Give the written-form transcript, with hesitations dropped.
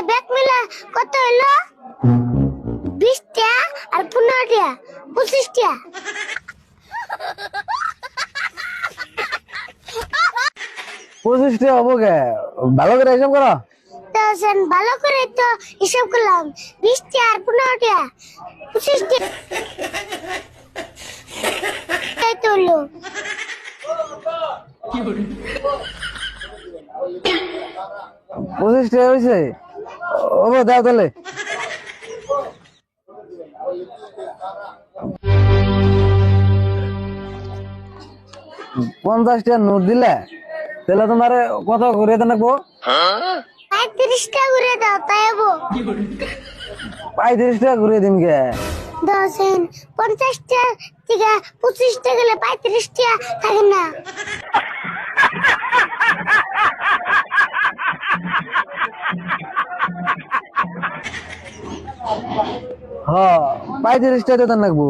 Bag মিলা কত হলো? 20 টা আর 15 টা 25 টা। 25টা হবো কে? ভালো করে হিসাব করো। তো সেন ভালো করে তো হিসাব করলাম, 20 টা আর 15 টা 25 টা। তাই তো হলো। 25টা হয়েছে, হবো দাও তাহলে। 50টা নোট দিলে তাহলে তোমার কত করে দেবো? 35 টা করে দাও তাই হবো। 35 টাকা ঘুরিয়ে দিন কে? দশেন 50 টা থেকে 25 টা গেলে 35 টা থাকে না। হ্যাঁ 35টা তো লাগবো।